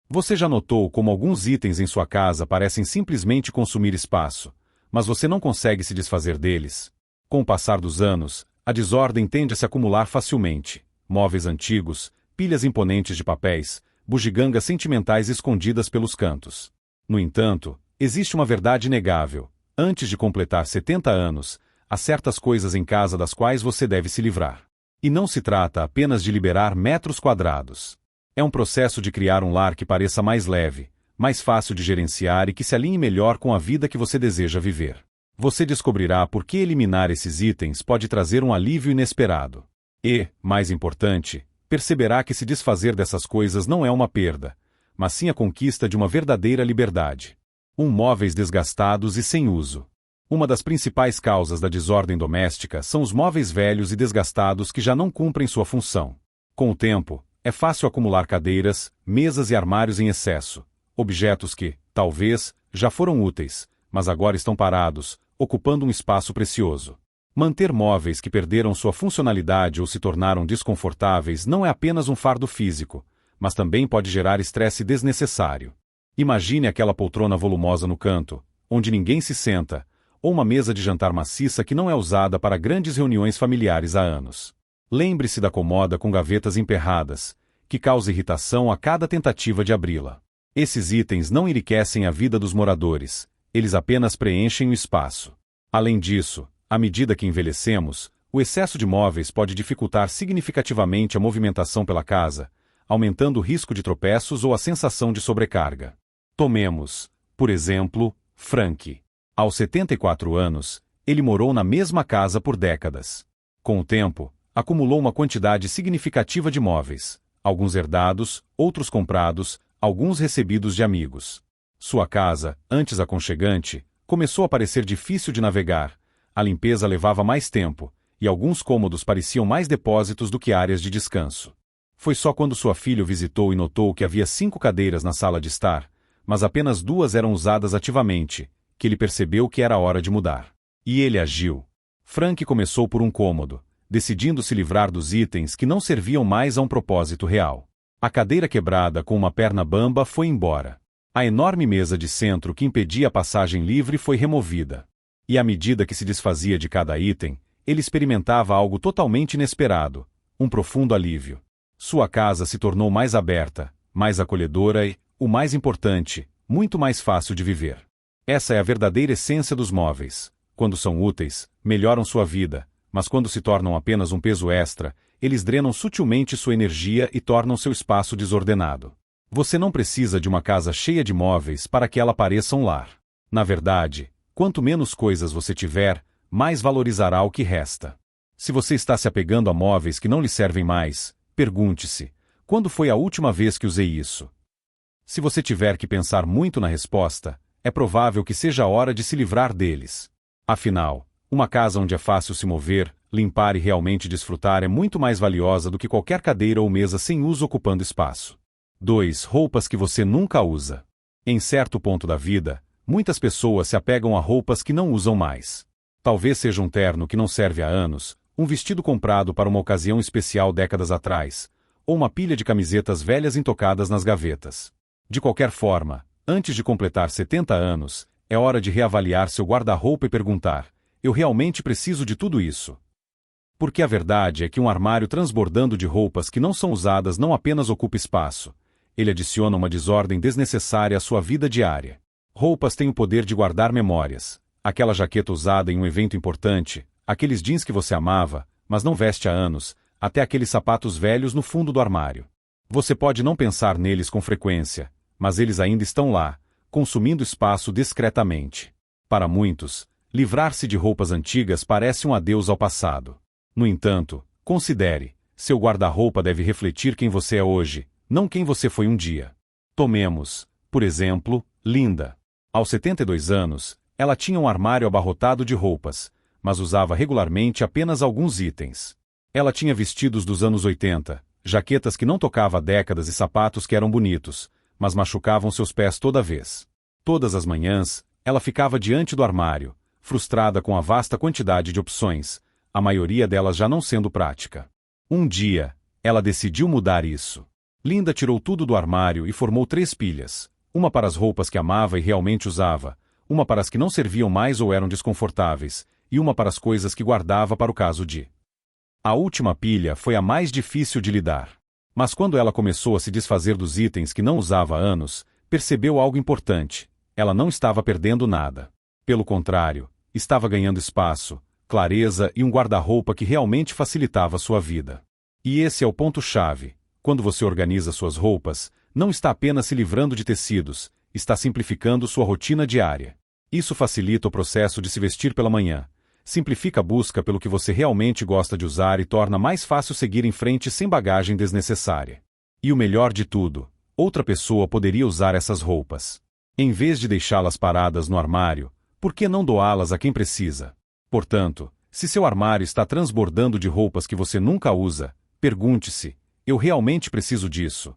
Você já notou como alguns itens em sua casa parecem simplesmente consumir espaço, mas você não consegue se desfazer deles? Com o passar dos anos, a desordem tende a se acumular facilmente. Móveis antigos, pilhas imponentes de papéis, bugigangas sentimentais escondidas pelos cantos. No entanto, existe uma verdade inegável. Antes de completar 70 anos, há certas coisas em casa das quais você deve se livrar. E não se trata apenas de liberar metros quadrados. É um processo de criar um lar que pareça mais leve, mais fácil de gerenciar e que se alinhe melhor com a vida que você deseja viver. Você descobrirá por que eliminar esses itens pode trazer um alívio inesperado. E, mais importante, perceberá que se desfazer dessas coisas não é uma perda, mas sim a conquista de uma verdadeira liberdade. Móveis desgastados e sem uso. Uma das principais causas da desordem doméstica são os móveis velhos e desgastados que já não cumprem sua função. Com o tempo, é fácil acumular cadeiras, mesas e armários em excesso, objetos que, talvez, já foram úteis, mas agora estão parados, ocupando um espaço precioso. Manter móveis que perderam sua funcionalidade ou se tornaram desconfortáveis não é apenas um fardo físico, mas também pode gerar estresse desnecessário. Imagine aquela poltrona volumosa no canto, onde ninguém se senta, ou uma mesa de jantar maciça que não é usada para grandes reuniões familiares há anos. Lembre-se da cômoda com gavetas emperradas, que causa irritação a cada tentativa de abri-la. Esses itens não enriquecem a vida dos moradores, eles apenas preenchem o espaço. Além disso, à medida que envelhecemos, o excesso de móveis pode dificultar significativamente a movimentação pela casa, aumentando o risco de tropeços ou a sensação de sobrecarga. Tomemos, por exemplo, Frank. Aos 74 anos, ele morou na mesma casa por décadas. Com o tempo, acumulou uma quantidade significativa de móveis, alguns herdados, outros comprados, alguns recebidos de amigos. Sua casa, antes aconchegante, começou a parecer difícil de navegar, a limpeza levava mais tempo, e alguns cômodos pareciam mais depósitos do que áreas de descanso. Foi só quando sua filha o visitou e notou que havia 5 cadeiras na sala de estar, mas apenas 2 eram usadas ativamente, que ele percebeu que era hora de mudar. E ele agiu. Frank começou por um cômodo, decidindo se livrar dos itens que não serviam mais a um propósito real. A cadeira quebrada com uma perna bamba foi embora. A enorme mesa de centro que impedia a passagem livre foi removida. E à medida que se desfazia de cada item, ele experimentava algo totalmente inesperado, um profundo alívio. Sua casa se tornou mais aberta, mais acolhedora e, o mais importante, muito mais fácil de viver. Essa é a verdadeira essência dos móveis. Quando são úteis, melhoram sua vida, mas quando se tornam apenas um peso extra, eles drenam sutilmente sua energia e tornam seu espaço desordenado. Você não precisa de uma casa cheia de móveis para que ela pareça um lar. Na verdade, quanto menos coisas você tiver, mais valorizará o que resta. Se você está se apegando a móveis que não lhe servem mais, pergunte-se: quando foi a última vez que usei isso? Se você tiver que pensar muito na resposta, é provável que seja a hora de se livrar deles. Afinal, uma casa onde é fácil se mover, limpar e realmente desfrutar é muito mais valiosa do que qualquer cadeira ou mesa sem uso ocupando espaço. 2. Roupas que você nunca usa. Em certo ponto da vida, muitas pessoas se apegam a roupas que não usam mais. Talvez seja um terno que não serve há anos, um vestido comprado para uma ocasião especial décadas atrás, ou uma pilha de camisetas velhas intocadas nas gavetas. De qualquer forma, antes de completar 70 anos, é hora de reavaliar seu guarda-roupa e perguntar: eu realmente preciso de tudo isso? Porque a verdade é que um armário transbordando de roupas que não são usadas não apenas ocupa espaço, ele adiciona uma desordem desnecessária à sua vida diária. Roupas têm o poder de guardar memórias. Aquela jaqueta usada em um evento importante, aqueles jeans que você amava, mas não veste há anos, até aqueles sapatos velhos no fundo do armário. Você pode não pensar neles com frequência, mas eles ainda estão lá, consumindo espaço discretamente. Para muitos, livrar-se de roupas antigas parece um adeus ao passado. No entanto, considere, seu guarda-roupa deve refletir quem você é hoje, não quem você foi um dia. Tomemos, por exemplo, Linda. Aos 72 anos, ela tinha um armário abarrotado de roupas, mas usava regularmente apenas alguns itens. Ela tinha vestidos dos anos 80, jaquetas que não tocava há décadas e sapatos que eram bonitos, mas machucavam seus pés toda vez. Todas as manhãs, ela ficava diante do armário, frustrada com a vasta quantidade de opções, a maioria delas já não sendo prática. Um dia, ela decidiu mudar isso. Linda tirou tudo do armário e formou 3 pilhas. Uma para as roupas que amava e realmente usava, uma para as que não serviam mais ou eram desconfortáveis, e uma para as coisas que guardava para o caso de. A última pilha foi a mais difícil de lidar. Mas quando ela começou a se desfazer dos itens que não usava há anos, percebeu algo importante. Ela não estava perdendo nada. Pelo contrário, estava ganhando espaço, clareza e um guarda-roupa que realmente facilitava sua vida. E esse é o ponto-chave. Quando você organiza suas roupas, não está apenas se livrando de tecidos, está simplificando sua rotina diária. Isso facilita o processo de se vestir pela manhã, simplifica a busca pelo que você realmente gosta de usar e torna mais fácil seguir em frente sem bagagem desnecessária. E o melhor de tudo, outra pessoa poderia usar essas roupas. Em vez de deixá-las paradas no armário, por que não doá-las a quem precisa? Portanto, se seu armário está transbordando de roupas que você nunca usa, pergunte-se: eu realmente preciso disso?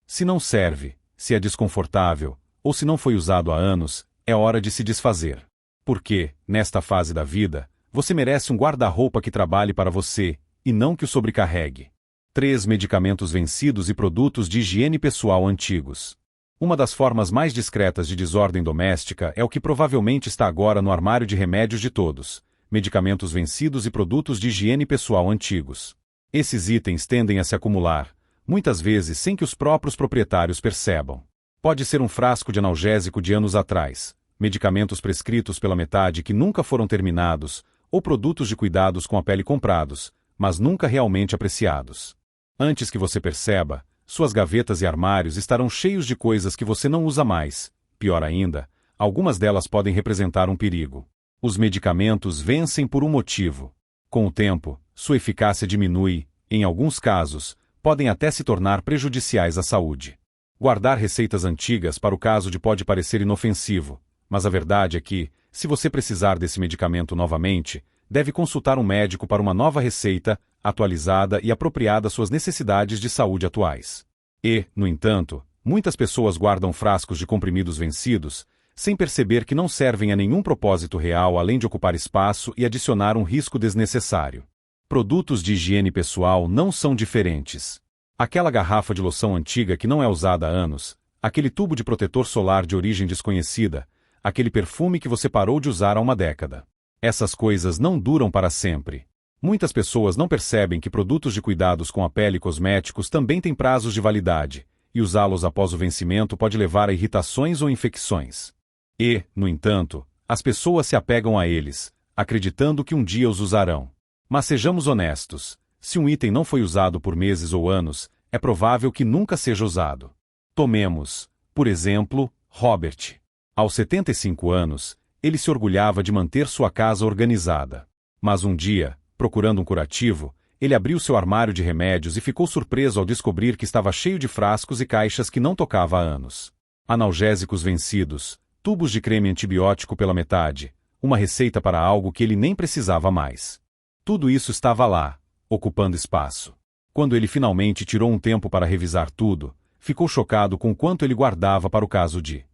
Se não serve, se é desconfortável, ou se não foi usado há anos, é hora de se desfazer. Porque, nesta fase da vida, você merece um guarda-roupa que trabalhe para você, e não que o sobrecarregue. 3 medicamentos vencidos e produtos de higiene pessoal antigos. Uma das formas mais discretas de desordem doméstica é o que provavelmente está agora no armário de remédios de todos: medicamentos vencidos e produtos de higiene pessoal antigos. Esses itens tendem a se acumular, muitas vezes sem que os próprios proprietários percebam. Pode ser um frasco de analgésico de anos atrás, medicamentos prescritos pela metade que nunca foram terminados, ou produtos de cuidados com a pele comprados, mas nunca realmente apreciados. Antes que você perceba, suas gavetas e armários estarão cheios de coisas que você não usa mais. Pior ainda, algumas delas podem representar um perigo. Os medicamentos vencem por um motivo. Com o tempo, sua eficácia diminui, em alguns casos, podem até se tornar prejudiciais à saúde. Guardar receitas antigas para o caso de pode parecer inofensivo, mas a verdade é que, se você precisar desse medicamento novamente, deve consultar um médico para uma nova receita, atualizada e apropriada às suas necessidades de saúde atuais. E, no entanto, muitas pessoas guardam frascos de comprimidos vencidos, sem perceber que não servem a nenhum propósito real além de ocupar espaço e adicionar um risco desnecessário. Produtos de higiene pessoal não são diferentes. Aquela garrafa de loção antiga que não é usada há anos, aquele tubo de protetor solar de origem desconhecida, aquele perfume que você parou de usar há uma década. Essas coisas não duram para sempre. Muitas pessoas não percebem que produtos de cuidados com a pele e cosméticos também têm prazos de validade, e usá-los após o vencimento pode levar a irritações ou infecções. E, no entanto, as pessoas se apegam a eles, acreditando que um dia os usarão. Mas sejamos honestos, se um item não foi usado por meses ou anos, é provável que nunca seja usado. Tomemos, por exemplo, Robert. Aos 75 anos, ele se orgulhava de manter sua casa organizada. Mas um dia, procurando um curativo, ele abriu seu armário de remédios e ficou surpreso ao descobrir que estava cheio de frascos e caixas que não tocava há anos. Analgésicos vencidos, tubos de creme antibiótico pela metade, uma receita para algo que ele nem precisava mais. Tudo isso estava lá, ocupando espaço. Quando ele finalmente tirou um tempo para revisar tudo, ficou chocado com quanto ele guardava para o caso de.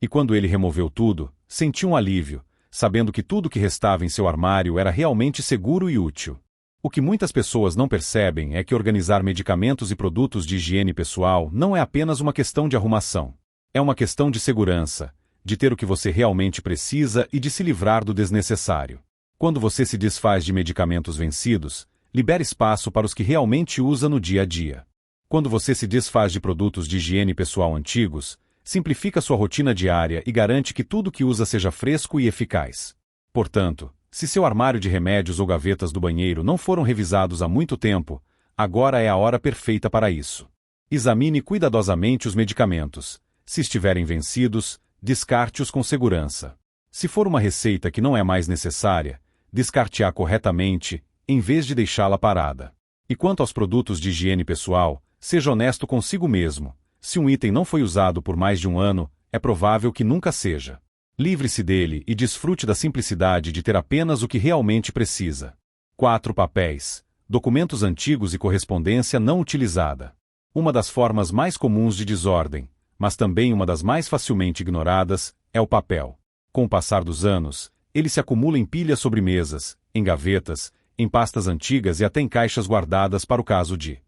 E quando ele removeu tudo, sentiu um alívio, sabendo que tudo que restava em seu armário era realmente seguro e útil. O que muitas pessoas não percebem é que organizar medicamentos e produtos de higiene pessoal não é apenas uma questão de arrumação. É uma questão de segurança, de ter o que você realmente precisa e de se livrar do desnecessário. Quando você se desfaz de medicamentos vencidos, libera espaço para os que realmente usa no dia a dia. Quando você se desfaz de produtos de higiene pessoal antigos, simplifica sua rotina diária e garante que tudo que usa seja fresco e eficaz. Portanto, se seu armário de remédios ou gavetas do banheiro não foram revisados há muito tempo, agora é a hora perfeita para isso. Examine cuidadosamente os medicamentos. Se estiverem vencidos, descarte-os com segurança. Se for uma receita que não é mais necessária, descarte-a corretamente, em vez de deixá-la parada. E quanto aos produtos de higiene pessoal, seja honesto consigo mesmo. Se um item não foi usado por mais de um ano, é provável que nunca seja. Livre-se dele e desfrute da simplicidade de ter apenas o que realmente precisa. 4 papéis, documentos antigos e correspondência não utilizada. Uma das formas mais comuns de desordem, mas também uma das mais facilmente ignoradas, é o papel. Com o passar dos anos, ele se acumula em pilhas sobre mesas, em gavetas, em pastas antigas e até em caixas guardadas para o caso de.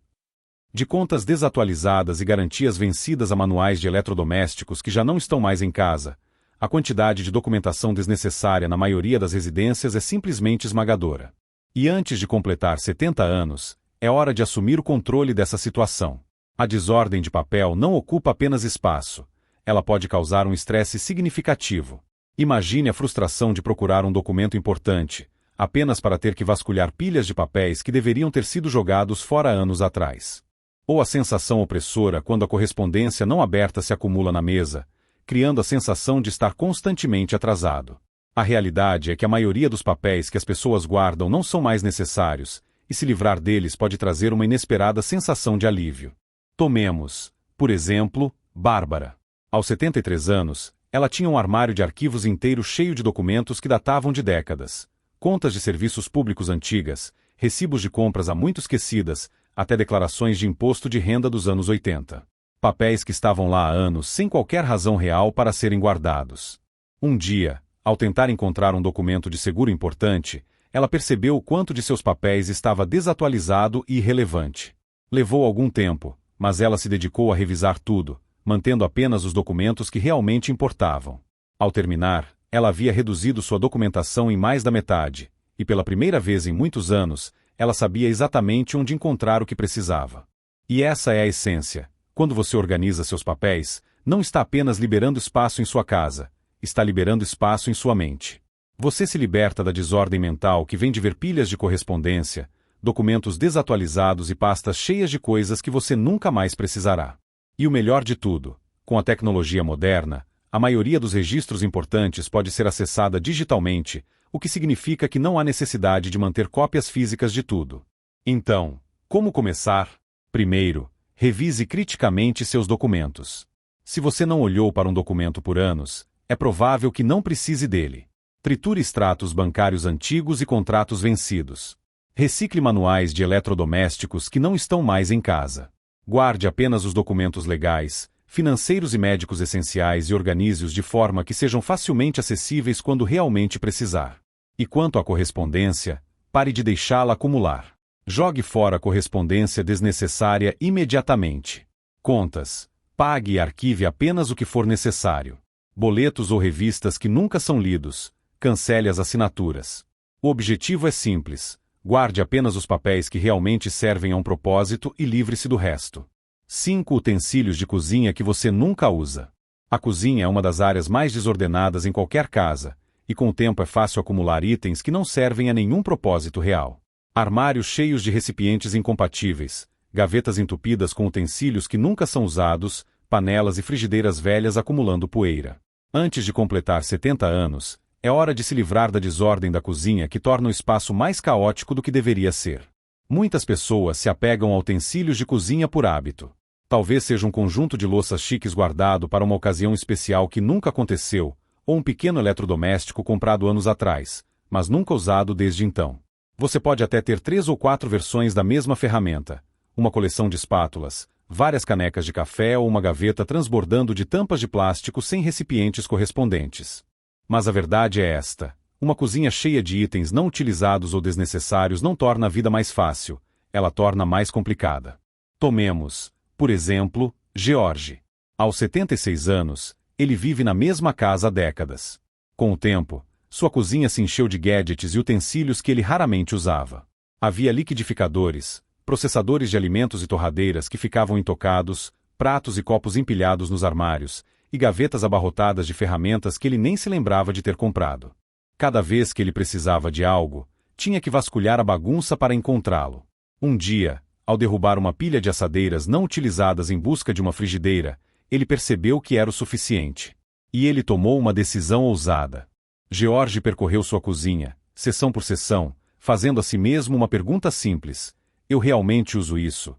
De contas desatualizadas e garantias vencidas a manuais de eletrodomésticos que já não estão mais em casa, a quantidade de documentação desnecessária na maioria das residências é simplesmente esmagadora. E antes de completar 70 anos, é hora de assumir o controle dessa situação. A desordem de papel não ocupa apenas espaço, ela pode causar um estresse significativo. Imagine a frustração de procurar um documento importante, apenas para ter que vasculhar pilhas de papéis que deveriam ter sido jogados fora anos atrás. Ou a sensação opressora quando a correspondência não aberta se acumula na mesa, criando a sensação de estar constantemente atrasado. A realidade é que a maioria dos papéis que as pessoas guardam não são mais necessários, e se livrar deles pode trazer uma inesperada sensação de alívio. Tomemos, por exemplo, Bárbara. Aos 73 anos, ela tinha um armário de arquivos inteiro cheio de documentos que datavam de décadas. Contas de serviços públicos antigas, recibos de compras há muito esquecidas, até declarações de imposto de renda dos anos 80. Papéis que estavam lá há anos sem qualquer razão real para serem guardados. Um dia, ao tentar encontrar um documento de seguro importante, ela percebeu o quanto de seus papéis estava desatualizado e irrelevante. Levou algum tempo, mas ela se dedicou a revisar tudo, mantendo apenas os documentos que realmente importavam. Ao terminar, ela havia reduzido sua documentação em mais da metade, e pela primeira vez em muitos anos, ela sabia exatamente onde encontrar o que precisava. E essa é a essência. Quando você organiza seus papéis, não está apenas liberando espaço em sua casa, está liberando espaço em sua mente. Você se liberta da desordem mental que vem de ver pilhas de correspondência, documentos desatualizados e pastas cheias de coisas que você nunca mais precisará. E o melhor de tudo, com a tecnologia moderna, a maioria dos registros importantes pode ser acessada digitalmente, o que significa que não há necessidade de manter cópias físicas de tudo. Então, como começar? Primeiro, revise criticamente seus documentos. Se você não olhou para um documento por anos, é provável que não precise dele. Triture extratos bancários antigos e contratos vencidos. Recicle manuais de eletrodomésticos que não estão mais em casa. Guarde apenas os documentos legais, financeiros e médicos essenciais e organize-os de forma que sejam facilmente acessíveis quando realmente precisar. E quanto à correspondência, pare de deixá-la acumular. Jogue fora a correspondência desnecessária imediatamente. Contas. Pague e arquive apenas o que for necessário. Boletos ou revistas que nunca são lidos. Cancele as assinaturas. O objetivo é simples. Guarde apenas os papéis que realmente servem a um propósito e livre-se do resto. 5 utensílios de cozinha que você nunca usa. A cozinha é uma das áreas mais desordenadas em qualquer casa, e com o tempo é fácil acumular itens que não servem a nenhum propósito real. Armários cheios de recipientes incompatíveis, gavetas entupidas com utensílios que nunca são usados, panelas e frigideiras velhas acumulando poeira. Antes de completar 70 anos, é hora de se livrar da desordem da cozinha que torna o espaço mais caótico do que deveria ser. Muitas pessoas se apegam a utensílios de cozinha por hábito. Talvez seja um conjunto de louças chiques guardado para uma ocasião especial que nunca aconteceu, ou um pequeno eletrodoméstico comprado anos atrás, mas nunca usado desde então. Você pode até ter 3 ou 4 versões da mesma ferramenta, uma coleção de espátulas, várias canecas de café ou uma gaveta transbordando de tampas de plástico sem recipientes correspondentes. Mas a verdade é esta: uma cozinha cheia de itens não utilizados ou desnecessários não torna a vida mais fácil, ela torna mais complicada. Tomemos, por exemplo, George. Aos 76 anos, ele vive na mesma casa há décadas. Com o tempo, sua cozinha se encheu de gadgets e utensílios que ele raramente usava. Havia liquidificadores, processadores de alimentos e torradeiras que ficavam intocados, pratos e copos empilhados nos armários, e gavetas abarrotadas de ferramentas que ele nem se lembrava de ter comprado. Cada vez que ele precisava de algo, tinha que vasculhar a bagunça para encontrá-lo. Um dia, ao derrubar uma pilha de assadeiras não utilizadas em busca de uma frigideira, ele percebeu que era o suficiente. E ele tomou uma decisão ousada. George percorreu sua cozinha, seção por seção, fazendo a si mesmo uma pergunta simples: eu realmente uso isso?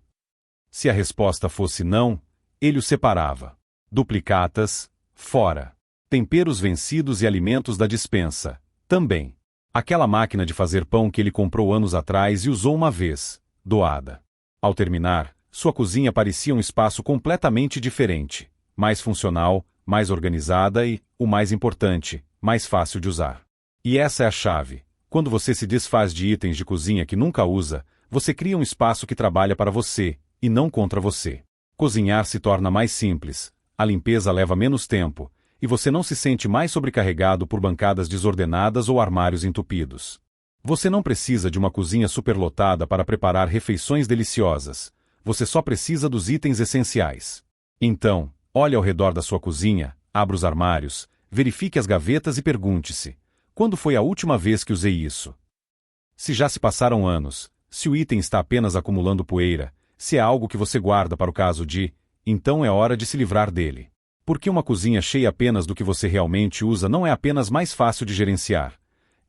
Se a resposta fosse não, ele o separava. Duplicatas, fora. Temperos vencidos e alimentos da despensa, também. Aquela máquina de fazer pão que ele comprou anos atrás e usou uma vez, doada. Ao terminar, sua cozinha parecia um espaço completamente diferente, mais funcional, mais organizada e, o mais importante, mais fácil de usar. E essa é a chave. Quando você se desfaz de itens de cozinha que nunca usa, você cria um espaço que trabalha para você, e não contra você. Cozinhar se torna mais simples, a limpeza leva menos tempo, e você não se sente mais sobrecarregado por bancadas desordenadas ou armários entupidos. Você não precisa de uma cozinha superlotada para preparar refeições deliciosas. Você só precisa dos itens essenciais. Então, olhe ao redor da sua cozinha, abra os armários, verifique as gavetas e pergunte-se: quando foi a última vez que usei isso? Se já se passaram anos, se o item está apenas acumulando poeira, se é algo que você guarda para o caso de, então é hora de se livrar dele. Porque uma cozinha cheia apenas do que você realmente usa não é apenas mais fácil de gerenciar.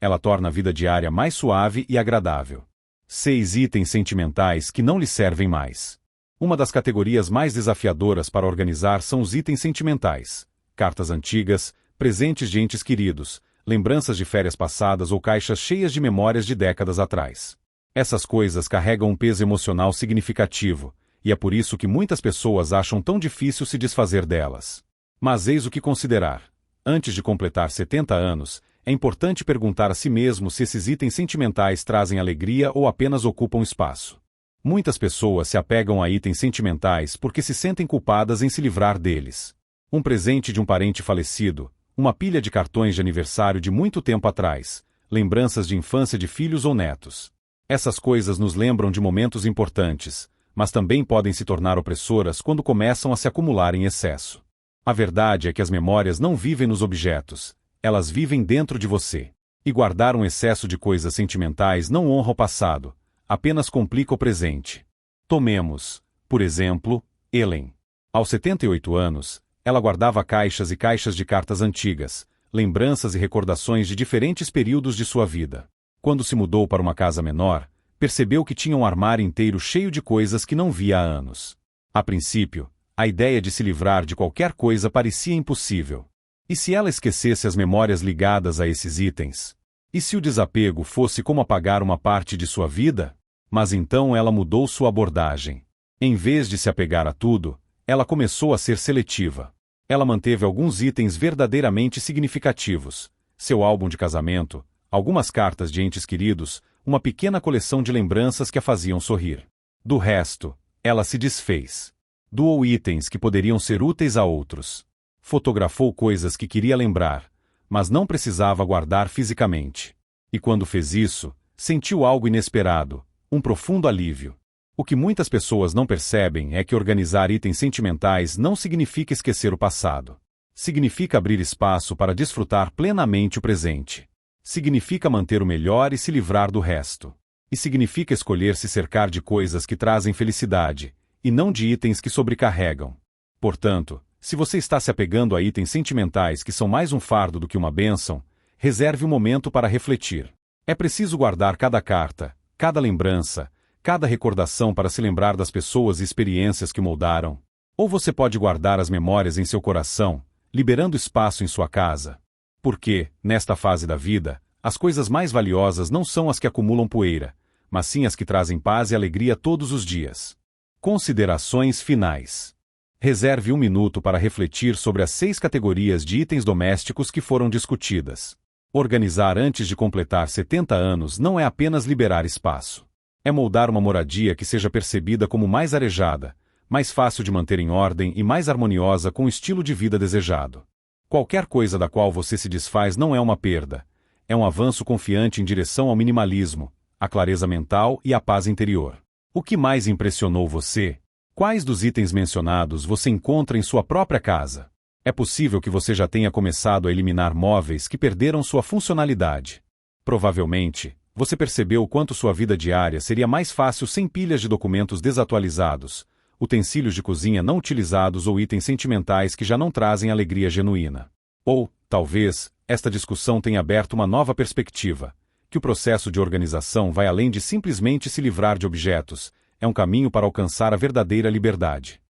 Ela torna a vida diária mais suave e agradável. 6 itens sentimentais que não lhe servem mais. Uma das categorias mais desafiadoras para organizar são os itens sentimentais. Cartas antigas, presentes de entes queridos, lembranças de férias passadas ou caixas cheias de memórias de décadas atrás. Essas coisas carregam um peso emocional significativo, e é por isso que muitas pessoas acham tão difícil se desfazer delas. Mas eis o que considerar. Antes de completar 70 anos, é importante perguntar a si mesmo se esses itens sentimentais trazem alegria ou apenas ocupam espaço. Muitas pessoas se apegam a itens sentimentais porque se sentem culpadas em se livrar deles. Um presente de um parente falecido, uma pilha de cartões de aniversário de muito tempo atrás, lembranças de infância de filhos ou netos. Essas coisas nos lembram de momentos importantes, mas também podem se tornar opressoras quando começam a se acumular em excesso. A verdade é que as memórias não vivem nos objetos, elas vivem dentro de você. E guardar um excesso de coisas sentimentais não honra o passado, apenas complica o presente. Tomemos, por exemplo, Ellen. Aos 78 anos, ela guardava caixas e caixas de cartas antigas, lembranças e recordações de diferentes períodos de sua vida. Quando se mudou para uma casa menor, percebeu que tinha um armário inteiro cheio de coisas que não via há anos. A princípio, a ideia de se livrar de qualquer coisa parecia impossível. E se ela esquecesse as memórias ligadas a esses itens? E se o desapego fosse como apagar uma parte de sua vida? Mas então ela mudou sua abordagem. Em vez de se apegar a tudo, ela começou a ser seletiva. Ela manteve alguns itens verdadeiramente significativos: seu álbum de casamento, algumas cartas de entes queridos, uma pequena coleção de lembranças que a faziam sorrir. Do resto, ela se desfez. Doou itens que poderiam ser úteis a outros. Fotografou coisas que queria lembrar, mas não precisava guardar fisicamente. E quando fez isso, sentiu algo inesperado, um profundo alívio. O que muitas pessoas não percebem é que organizar itens sentimentais não significa esquecer o passado. Significa abrir espaço para desfrutar plenamente o presente. Significa manter o melhor e se livrar do resto. E significa escolher se cercar de coisas que trazem felicidade, e não de itens que sobrecarregam. Portanto, se você está se apegando a itens sentimentais que são mais um fardo do que uma bênção, reserve um momento para refletir. É preciso guardar cada carta, cada lembrança, cada recordação para se lembrar das pessoas e experiências que moldaram. Ou você pode guardar as memórias em seu coração, liberando espaço em sua casa. Porque, nesta fase da vida, as coisas mais valiosas não são as que acumulam poeira, mas sim as que trazem paz e alegria todos os dias. Considerações finais. Reserve um minuto para refletir sobre as 6 categorias de itens domésticos que foram discutidas. Organizar antes de completar 70 anos não é apenas liberar espaço. É moldar uma moradia que seja percebida como mais arejada, mais fácil de manter em ordem e mais harmoniosa com o estilo de vida desejado. Qualquer coisa da qual você se desfaz não é uma perda. É um avanço confiante em direção ao minimalismo, à clareza mental e à paz interior. O que mais impressionou você? Quais dos itens mencionados você encontra em sua própria casa? É possível que você já tenha começado a eliminar móveis que perderam sua funcionalidade. Provavelmente, você percebeu o quanto sua vida diária seria mais fácil sem pilhas de documentos desatualizados, utensílios de cozinha não utilizados ou itens sentimentais que já não trazem alegria genuína. Ou, talvez, esta discussão tenha aberto uma nova perspectiva, que o processo de organização vai além de simplesmente se livrar de objetos, é um caminho para alcançar a verdadeira liberdade.